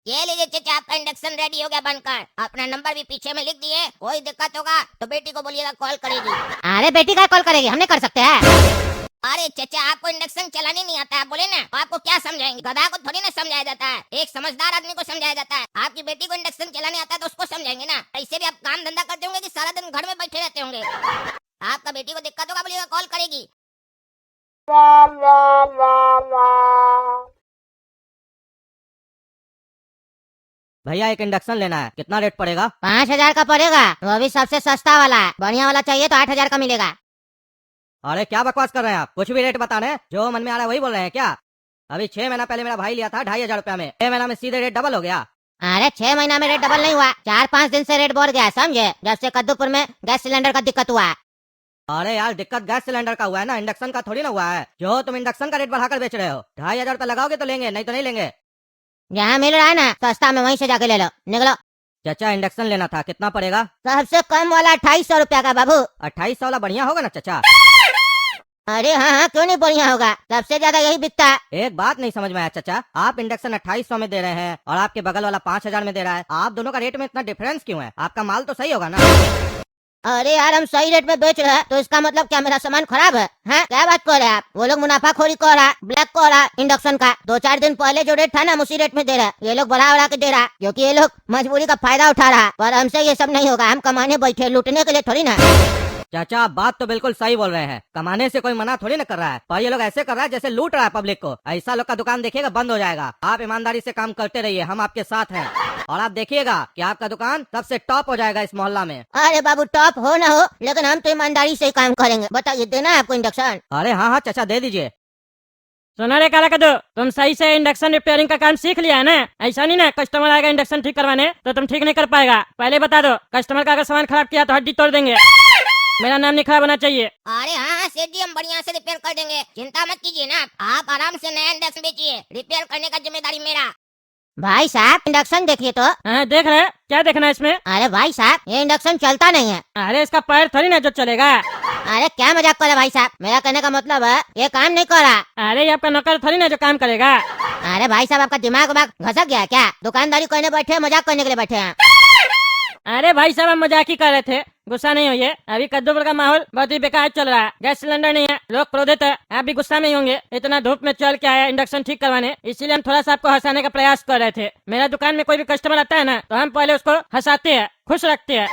ये लीजिए चाचा, आपका इंडक्शन रेडी हो गया बनकर। अपना नंबर भी पीछे में लिख दिए। कोई दिक्कत होगा तो बेटी को बोलिएगा कॉल करेगी। अरे बेटी का कॉल करेगी, हम नहीं कर सकते हैं। अरे चाचा, आपको इंडक्शन चलाने नहीं आता है, बोले ना। आपको क्या समझाएंगे? गधा को थोड़ी ना समझाया जाता है, एक समझदार आदमी को समझाया जाता है। आपकी बेटी को इंडक्शन चलाने आता है तो उसको समझाएंगे ना। ऐसे भी आप काम धंधा करते होंगे कि सारा दिन घर में बैठे रहते होंगे। आपका बेटी को दिक्कत होगा, बोलिएगा कॉल करेगी। भैया एक इंडक्शन लेना है, कितना रेट पड़ेगा? 5,000 का पड़ेगा, वो भी सबसे सस्ता वाला है। बढ़िया वाला चाहिए तो 8,000 का मिलेगा। अरे क्या बकवास कर रहे हैं आप, कुछ भी रेट बता रहे हैं, जो मन में आ रहा है वही बोल रहे हैं क्या? अभी 6 महीना पहले मेरा भाई लिया था 2,500 रुपया में, 6 महीना में सीधे रेट डबल हो गया। अरे 6 महीना में रेट डबल नहीं हुआ, 4-5 दिन से रेट बढ़ गया, समझे? जब से कद्दूपुर में गैस सिलेंडर का दिक्कत हुआ है। अरे यार, दिक्कत गैस सिलेंडर का हुआ है ना, इंडक्शन का थोड़ी ना हुआ है। जो तुम इंडक्शन का रेट बढ़ाकर बेच रहे हो, 2,500 रुपया लगाओगे तो लेंगे, नहीं तो नहीं लेंगे। जहाँ मिल रहा है ना सस्ता में वहीं से जाके ले लो, निकलो। चाचा इंडक्शन लेना था, कितना पड़ेगा? सबसे कम वाला 2,500 रुपया का बाबू। 2800 वाला बढ़िया होगा ना चाचा? अरे हाँ हाँ, क्यों नहीं बढ़िया होगा, सबसे ज्यादा यही बिकता है। एक बात नहीं समझ में आया चाचा, आप इंडक्शन 2800 में दे रहे हैं और आपके बगल वाला 5,000 में दे रहा है। आप दोनों का रेट में इतना डिफरेंस क्यों है? आपका माल तो सही होगा ना? अरे यार, हम सही रेट में बेच रहे हैं तो इसका मतलब क्या मेरा सामान खराब है? हैं? क्या बात कर रहे हैं आप? वो लोग मुनाफाखोरी कर रहा है, ब्लैक कर रहा है इंडक्शन का। 2-4 दिन पहले जो रेट था ना, उसी रेट में दे रहा है। ये लोग बढ़ा के दे रहा है क्योंकि ये लोग मजबूरी का फायदा उठा रहा है। पर हमसे ये सब नहीं होगा, हम कमाने बैठे, लूटने के लिए थोड़ी ना। चाचा आप बात तो बिल्कुल सही बोल रहे हैं, कमाने से कोई मना थोड़ी ना कर रहा है, पर ये लोग ऐसे कर रहा है जैसे लूट रहा है पब्लिक को। ऐसा लोग का दुकान देखिएगा बंद हो जाएगा। आप ईमानदारी से काम करते रहिए, हम आपके साथ हैं, और आप देखिएगा कि आपका दुकान सबसे टॉप हो जाएगा इस मोहल्ला में। अरे बाबू, टॉप हो ना हो, लेकिन हम तो ईमानदारी से ही काम करेंगे। बताइए, देना है आपको इंडक्शन? अरे हाँ हाँ चाचा, दे दीजिए। सुना रे काला कदू, तुम सही से इंडक्शन रिपेयरिंग का काम सीख लिया है ना? ऐसा नहीं ना कस्टमर आएगा इंडक्शन ठीक करवाने तो तुम ठीक नहीं कर पाएगा। पहले बता दो, कस्टमर का अगर सामान खराब किया तो हड्डी तोड़ देंगे। मेरा नाम नहीं खराब होना चाहिए। अरे हाँ सेठ जी, हम बढ़िया से रिपेयर कर देंगे, चिंता मत कीजिए ना। आप आराम से नया इंडक्शन बेचिए, रिपेयर करने का जिम्मेदारी मेरा। भाई साहब, इंडक्शन देखिए तो। हाँ देख रहे हैं, क्या देखना है इसमें? अरे भाई साहब, ये इंडक्शन चलता नहीं है। अरे इसका पैर थोड़ी ना जो चलेगा। अरे क्या मजाक कर रहे भाई साहब? मेरा कहने का मतलब है ये काम नहीं कर रहा। अरे ये आपका नौकर थोड़ी ना जो काम करेगा। अरे भाई साहब, आपका दिमाग वमाग घसक गया क्या? दुकानदारी करने बैठे हैं, मजाक करने के लिए बैठे हैं? अरे भाई साहब, हम मजाक ही कर रहे थे, गुस्सा नहीं होइए। अभी कद्दूपुर का माहौल बहुत ही बेकार चल रहा है, गैस सिलेंडर नहीं है, लोग क्रोधित है। आप भी गुस्सा नहीं होंगे, इतना धूप में चल के आया इंडक्शन ठीक करवाने, इसीलिए हम थोड़ा सा आपको हंसाने का प्रयास कर रहे थे। मेरा दुकान में कोई भी कस्टमर आता है ना तो हम पहले उसको हंसाते हैं, खुश रखते हैं।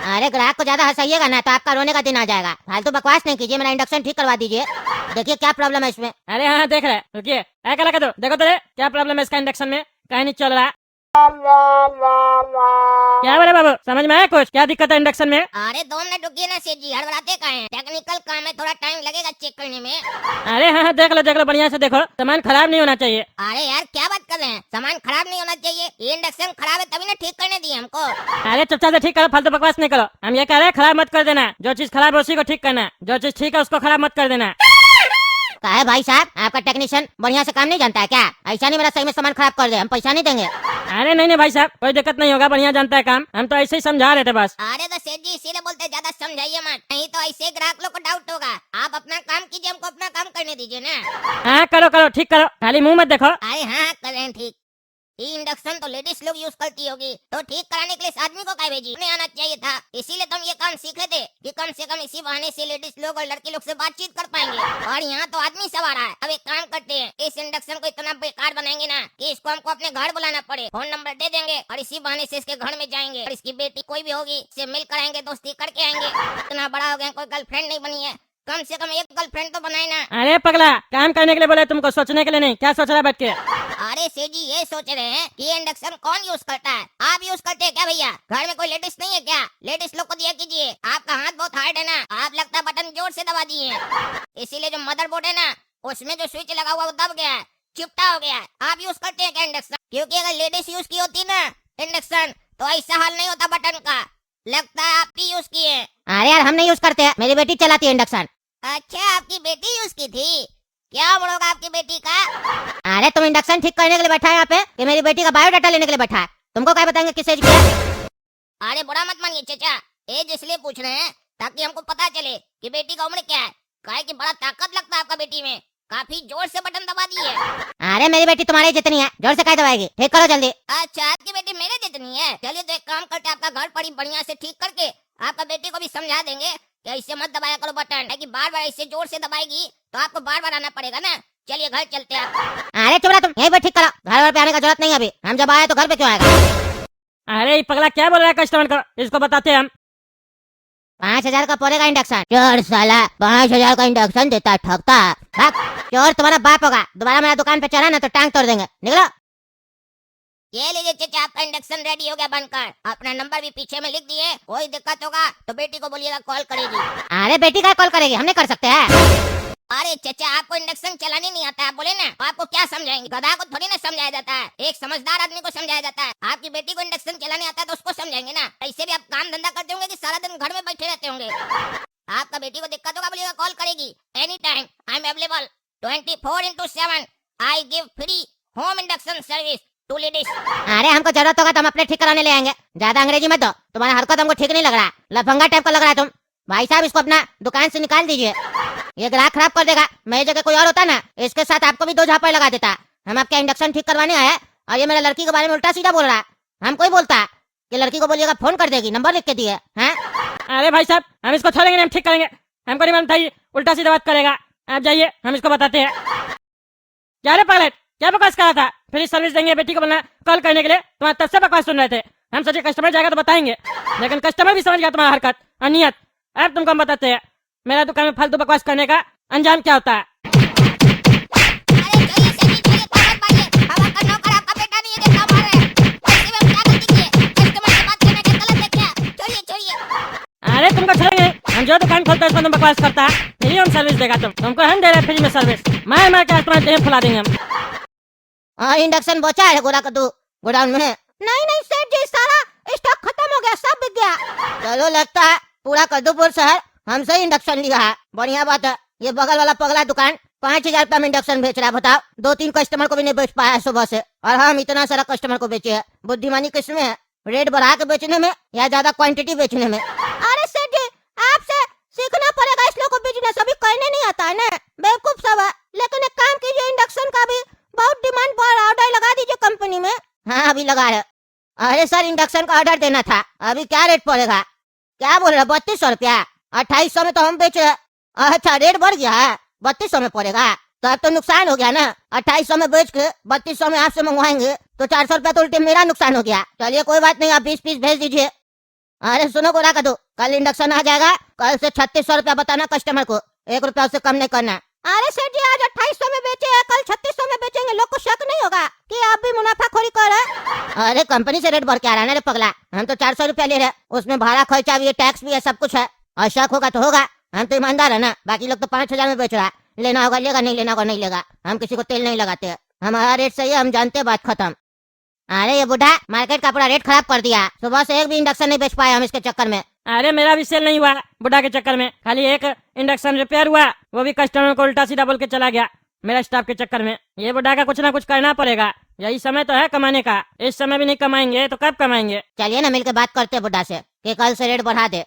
अरे ग्राहक को ज्यादा हंसाइएगा ना तो आपका रोने का दिन आ जाएगा। फालतू बकवास नहीं कीजिए, मेरा इंडक्शन ठीक करवा दीजिए। देखिए क्या प्रॉब्लम है इसमें। अरे हाँ देख रहे हैं, रुकिए, क्या लगा दो, देखो तो क्या प्रॉब्लम है इसका इंडक्शन में, कहीं नहीं चल रहा। क्या बोले बाबू, समझ में आया कुछ? क्या दिक्कत है इंडक्शन में? अरे 2 मिनट रुकिए ना सेठ जी, हड़बड़ाते का है, टेक्निकल काम है, थोड़ा टाइम लगेगा चेक करने में। अरे हाँ देख लो बढ़िया से देखो, सामान खराब नहीं होना चाहिए। अरे यार क्या बात कर रहे हैं, सामान खराब नहीं होना चाहिए? ये इंडक्शन खराब है तभी ना ठीक करने दिए हमको। अरे चुपचाप से ठीक करो, फालतू बकवास नहीं करो। हम ये कह रहे हैं खराब मत कर देना, जो चीज खराब है उसी को ठीक करना, जो चीज ठीक है उसको खराब मत कर देना। क्या है भाई साहब, आपका टेक्नीशियन बढ़िया से काम नहीं जानता है क्या? ऐसा नहीं मेरा सही में सामान खराब कर दे, हम पैसा नहीं देंगे। अरे नहीं भाई साहब, कोई दिक्कत नहीं होगा, बढ़िया जानता है काम, हम तो ऐसे ही समझा रहे थे बस। अरे तो सेठ जी इसीलिए बोलते, ज्यादा समझाइए मत, नहीं तो ऐसे ग्राहक लोग को डाउट होगा। आप अपना काम कीजिए, हमको अपना काम करने दीजिए ना। हाँ करो ठीक करो, खाली मुंह मत देखो। अरे हाँ कर रहे हैं ठीक। ये इंडक्शन तो लेडीज लोग यूज करती होगी, तो ठीक कराने के लिए इस आदमी को क्या भेजी? नहीं आना चाहिए था, इसीलिए तो हम ये काम सीखे थे कि कम से कम इसी बहाने से लेडीज लोग और लड़के लोग से बातचीत कर पाएंगे। और यहाँ तो आदमी सवार है। अब एक काम करते हैं, इस इंडक्शन को इतना बेकार बनाएंगे ना कि इसको हमको अपने घर बुलाना पड़े, फोन नंबर दे देंगे और इसी बहाने से इसके घर में जाएंगे और इसकी बेटी कोई भी होगी इससे मिल कर आएंगे, दोस्ती करके आएंगे। इतना बड़ा हो गया, कोई गर्लफ्रेंड नहीं बनी है, कम से कम एक गर्लफ्रेंड तो बनाए ना। अरे पगला, काम करने के लिए बोले तुमको, सोचने के लिए नहीं। क्या सोच रहा है बैठ के? अरे सेठ जी ये सोच रहे हैं कि ये इंडक्शन कौन यूज करता है? आप यूज करते हैं क्या भैया? घर में कोई लेडीज नहीं है क्या? लेडीज लोग को दिया कीजिए, आपका हाथ बहुत हार्ड है ना, आप लगता है बटन जोर से दबा दिए हैं, इसीलिए जो मदरबोर्ड है ना उसमें जो स्विच लगा हुआ वो दब गया है, चिपटा हो गया है। आप यूज करते हैं क्या इंडक्शन? क्योंकि अगर लेडीज यूज की होती ना इंडक्शन तो ऐसा हाल नहीं होता बटन का, लगता है आप ही यूज किए। अरे यार, हम नहीं यूज करते, मेरी बेटी चलाती है इंडक्शन। अच्छा आपकी बेटी यूज की थी? क्या उम्र होगा आपकी बेटी का? अरे तुम इंडक्शन ठीक करने के लिए बैठा है यहाँ पे कि मेरी बेटी का बायोडाटा लेने के लिए बैठा है? तुमको क्या बताएंगे किस एज की है? अरे बुरा मत मानिए चाचा, एज इसलिए पूछ रहे हैं ताकि हमको पता चले कि बेटी का उम्र क्या है। काहे कि बड़ा ताकत लगता है आपका बेटी में, काफी जोर से बटन दबा दिए। अरे मेरी बेटी तुम्हारी जितनी है, जोर से क्या दबाएगी? ठीक करो जल्दी। अच्छा, आपकी बेटी मेरे जितनी है। चलिए तो एक काम करते हैं, आपका घर बड़ी बढ़िया से ठीक करके आपका बेटी को भी समझा देंगे कि ऐसे मत दबाया करो बटन, है कि बार बार ऐसे जोर से दबाएगी तो आपको बार बार आना पड़ेगा ना। चलिए घर चलते हैं। अरे चुप रहा तुम, यहीं पर ठीक करो। घर पे आने का जरूरत नहीं है अभी, हम जब आए तो घर पे क्यों आएगा? अरे ये पगला क्या बोल रहा है कस्टमर को, इसको बताते हैं हम। 5,000 का पड़ेगा इंडक्शन। चोर साला 5,000 का इंडक्शन देता ठगता। भाग, चोर तुम्हारा बाप होगा। दोबारा मेरा दुकान पे चला ना तो टांग तोड़ देंगे। निकलो। ये लीजिए चाचा, आपका इंडक्शन रेडी हो गया बनकर। अपना नंबर भी पीछे में लिख दिए। कोई दिक्कत होगा तो बेटी को बोलिएगा कॉल करेगी। अरे बेटी का कॉल करेगी, हम नहीं कर सकते हैं। अरे चाचा, आपको इंडक्शन चलाने नहीं आता है, बोले ना तो आपको क्या समझाएंगे? गधा को थोड़ी ना समझाया जाता है, एक समझदार आदमी को समझाया जाता है। आपकी बेटी को इंडक्शन चलाने आता है तो उसको समझाएंगे ना। ऐसे भी आप काम धंधा करते होंगे कि सारा दिन घर में बैठे रहते होंगे। आपका बेटी को दिक्कत होगा बोलिएगा कॉल करेगी। Any time I am available 24/7। I give free home induction service to ladies. अरे हमको जरूरत होगा तो हम अपने ठीक कराने ले आएंगे। ज्यादा अंग्रेजी मत दो, तुम्हारा हरकत हमको ठीक नहीं लग रहा। लफंगा टाइप का लग रहा है तुम। भाई साहब इसको अपना दुकान से निकाल दीजिए, ये ग्राहक खराब कर देगा। मेरी जगह कोई और होता ना, इसके साथ आपको भी 2 झापड़ लगा देता। हम आपका इंडक्शन ठीक करवाने आए और ये मेरे लड़की के बारे में उल्टा सीधा बोल रहा है। हम कोई बोलता कि लड़की को बोलिएगा फोन कर देगी, नंबर लिख के दिए हैं। अरे भाई साहब, हम इसको छोड़ेंगे नहीं, हम ठीक करेंगे। हमको नहीं मालूम था ये उल्टा सीधा बात करेगा। आप जाइए, हम इसको बताते हैं। क्या रे पागल, क्या बकवास कर रहा था? फ्री सर्विस देंगे बेटी को बोलना कॉल करने के लिए। तुम्हारा तब से बकवास सुन रहे थे। हम सोचे कस्टमर जाएगा तो बताएंगे, लेकिन कस्टमर भी समझ गया तुम्हारा हरकत और नियत। अब तुमको हम बताते हैं मेरा दुकान में फालतू बकवास करने का अंजाम क्या होता है। अरे चलिए सेठी, चलिए ताकत मारिए। हवा का नौकर आपका बेटा नहीं है, देखा मार रहे हैं। ऐसे में क्या गलती की है? कस्टमर से बात करने का गलत है क्या? छोड़िए छोड़िए। अरे तुमको छोड़ेंगे, हम जो दुकान खोलते हैं उसमें तुम बकवास करता है। फ्री होम सर्विस देगा तुमको हम दे रहे हैं फ्री में सर्विस। मार के आज तुम्हारे देह फुला देंगे हम। और इंडक्शन बचा है गोरा कद्दू गोडाउन में? नहीं नहीं सेठ जी, सारा स्टॉक खत्म हो गया, सब बिक गया। चलो लगता है पूरा कद्दूपुर शहर हमसे ही इंडक्शन लिया है। बढ़िया बात है। ये बगल वाला पगला दुकान 5,000 रुपया में इंडक्शन बेच रहा है। बताओ, 2-3 कस्टमर को भी नहीं बेच पाया है सुबह से, और हम इतना सारा कस्टमर को बेचे है। बुद्धिमानी किसमें है, रेट बढ़ा के बेचने में या ज्यादा क्वांटिटी बेचने में? अरे सेठ जी, आपसे सीखना पड़ेगा इस लोग को बिजनेस, अभी करने नहीं आता है ना, बेवकूफ सब है। लेकिन एक काम कीजिए, इंडक्शन का भी बहुत डिमांड बढ़ रहा है, ऑर्डर लगा दीजिए कंपनी में। हाँ अभी लगा रहे। अरे सर, इंडक्शन का ऑर्डर देना था, अभी क्या रेट पड़ेगा? क्या बोल रहे? 3200 रुपया? 2800 में तो हम बेचे। अच्छा, रेट बढ़ गया है, 3200 में पड़ेगा? तो अब तो नुकसान हो गया ना। 2800 में बेच के 3200 में आपसे मंगवाएंगे तो 400 रुपया तो उल्टे मेरा नुकसान हो गया। चलिए कोई बात नहीं, आप 20 पीस भेज दीजिए। अरे सुनो गोरा कद्दू, कल इंडक्शन आ जाएगा, कल से 3600 रुपया बताना कस्टमर को, 1 रुपया उससे कम नहीं करना। अरे सेठ जी, आज 2800 में बेचे हैं, कल 3600 में बेचेंगे, लोग को शक नहीं होगा कि आप भी मुनाफाखोरी कर रहे हैं? अरे कंपनी से रेट बढ़ के आ रहा है ना रे पगला, हम तो 400 रुपया ले रहे हैं, उसमें भाड़ा खर्चा भी है, टैक्स भी है, सब कुछ है। और शक होगा तो होगा, हम तो ईमानदार है ना। बाकी लोग तो 5,000 में बेच रहा है, लेना होगा लेगा, नहीं लेना होगा नहीं लेगा। हम किसी को तेल नहीं लगाते, हमारा रेट सही है, हम जानते हैं, बात खत्म। अरे ये बुढ़ा मार्केट का पूरा रेट खराब कर दिया, सुबह से एक भी इंडक्शन नहीं बेच पाया हम इसके चक्कर में। अरे मेरा भी सेल नहीं हुआ बुढ़ा के चक्कर में, खाली एक इंडक्शन रिपेयर हुआ, वो भी कस्टमर को उल्टा सीधा बोल के चला गया मेरा स्टाफ के चक्कर में। ये बुढ़ा का कुछ ना कुछ करना पड़ेगा, यही समय तो है कमाने का। इस समय भी नहीं कमाएंगे तो कब कमाएंगे? चलिए ना मिलकर बात करते हैं बुढ़ा से कि कल से रेट बढ़ा दे।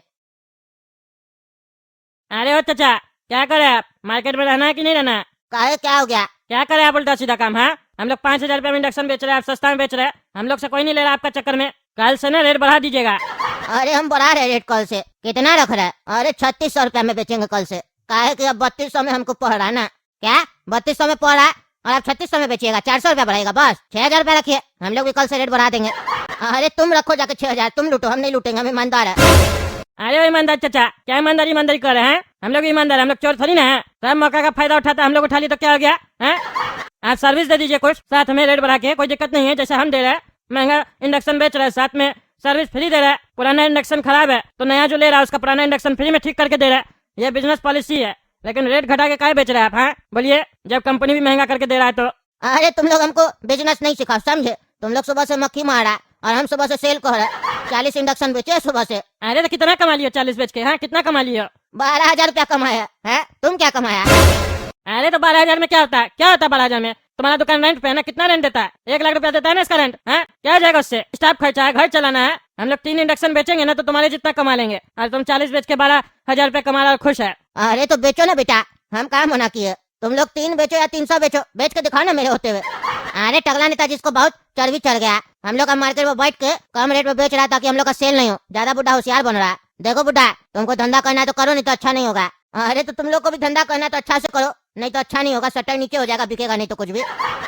अरे ओ चाचा, क्या करे आप? मार्केट में रहना है कि नहीं रहना? काहे क्या हो गया? क्या करे आप उल्टा सीधा काम? हाँ, हम लोग 5,000 रुपये में इंडक्शन बेच रहे हैं, आप सस्ता में बेच रहे हैं, हम लोग से कोई नहीं ले रहा आपका चक्कर में। कल से ना रेट बढ़ा दीजिएगा। अरे हम बढ़ा रहे रेट कल से, कितना रख रहे हैं? अरे 3600 रुपया में बेचेंगे कल से। काहे कि अब 3200 में हमको पड़ रहा है ना। क्या 3200 में पड़ रहा है और आप 3600 में बेचिएगा? 400 रुपया बढ़ेगा, बस 6,000 रुपया रखिए, हम लोग भी कल से रेट बढ़ा देंगे। अरे तुम रखो जाके 6,000, तुम लूटो, हम नहीं लूटेंगे, हम ईमानदार है। अरे ईमानदार चाचा, क्या ईमानदारी कर रहे हैं? हम लोग ईमानदार, हम लोग चोर थोड़ी ना है। सब मौका का फायदा उठाता हम लोग उठा ली तो क्या हो गया है? आप सर्विस दे दीजिए कुछ, साथ में रेट बढ़ा के, कोई दिक्कत नहीं है। जैसे हम दे रहे हैं, महंगा इंडक्शन बेच रहे हैं, साथ में सर्विस फ्री दे रहा है। पुराना इंडक्शन खराब है तो नया जो ले रहा है उसका पुराना इंडक्शन फ्री में ठीक करके दे रहा है। ये बिजनेस पॉलिसी है, लेकिन रेट घटा के काय बेच रहे हैं आप? हाँ बोलिए, जब कंपनी भी महंगा करके दे रहा है तो। अरे तुम लोग हमको बिजनेस नहीं सिखाओ, समझे? तुम लोग सुबह से मक्खी मारा और हम सुबह से सेल कर रहे। 40 इंडक्शन बेचे सुबह से। अरे तो कितना कमा लियो 40 बेच के? हाँ कितना कमा लियो? 12,000 रुपया कमाया है। तुम क्या कमाया? अरे तो 12,000 में क्या होता है? क्या होता है 12,000 में? तुम्हारा दुकान रेंट पे है ना, कितना रेंट देता है? 1 लाख रुपया देता है ना इसका रेंट। हाँ क्या जाएगा उससे? स्टाफ खर्चा है, घर चलाना है। हम लोग 3 इंडक्शन बेचेंगे ना तो तुम्हारे जितना कमा लेंगे, और तुम 40 बेच के 12,000 रुपया कमा रहा खुश है। अरे तो बेचो ना बेटा, हम कहाँ मना किए, तुम लोग 3 बेचो या 300 बेचो, बेच के दिखाओ ना मेरे होते हुए। अरे टकला नेताजी इसको बहुत चर्बी चढ़ गया। हम लोग मार्केट में बैठ के कम रेट में बेच रहा ताकि हम लोग का सेल नहीं हो। ज्यादा बुढ़ा होशियार बन रहा है। देखो बुढ़ा, तुमको धंधा करना है तो करो, नहीं तो अच्छा नहीं होगा। अरे तो तुम लोग को भी धंधा करना है तो अच्छा से करो, नहीं तो अच्छा नहीं होगा। शटर नीचे हो जाएगा, बिकेगा नहीं तो कुछ भी।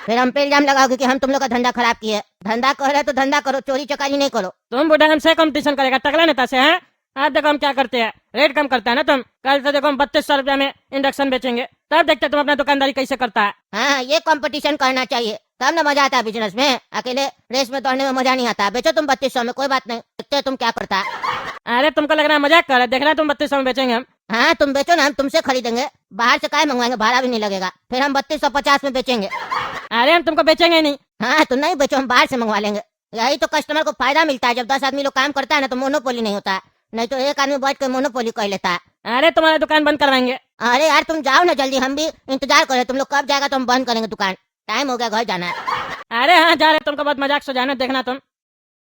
फिर हम पे इल्जाम लगाओगे कि हम तुम लोग का धंधा खराब किए। धंधा कर रहे तो धंधा करो, चोरी चकारी नहीं करो। तुम बुढ़ा हमसे कंपटीशन करेगा टकला नेता से? हैं आप देखो हम क्या करते हैं, रेट कम करता है ना तुम। कल से देखो हम 3200 रुपया में इंडक्शन बेचेंगे, तब देखते तुम अपना दुकानदारी कैसे करता है। हाँ, ये कंपटीशन करना चाहिए, तब ना मजा आता है बिजनेस में। अकेले रेस में दौड़ने में मजा नहीं आता। बेचो तुम 3200 में, कोई बात नहीं, देखते हैं तुम क्या करता है। अरे तुमको लग रहा है मजाक कर रहे, देख रहा है तुम 3200 में बेचेंगे हम। हाँ तुम बेचो ना, हम तुमसे खरीदेंगे। बाहर से काय मंगवाएंगे, भाड़ा भी नहीं लगेगा। फिर हम 3250 में बेचेंगे। अरे हम तुमको बेचेंगे ही नहीं। हाँ तुम नहीं बेचो, हम बाहर से मंगवा लेंगे। यही तो कस्टमर को फायदा मिलता है। जब 10 आदमी लोग काम करता है ना तो मोनोपोली नहीं होता है, नहीं तो एक आदमी बैठ के मोनोपोली कर लेता है। अरे तुम्हारा दुकान बंद करवाएंगे। अरे यार तुम जाओ ना जल्दी, हम भी इंतजार कर रहे हैं। तुम लोग कब जाएगा तो हम बंद करेंगे दुकान। टाइम हो गया, घर जाना है। अरे हाँ जा रहे, तुमको बहुत मजाक सो जाना, देखना तुम।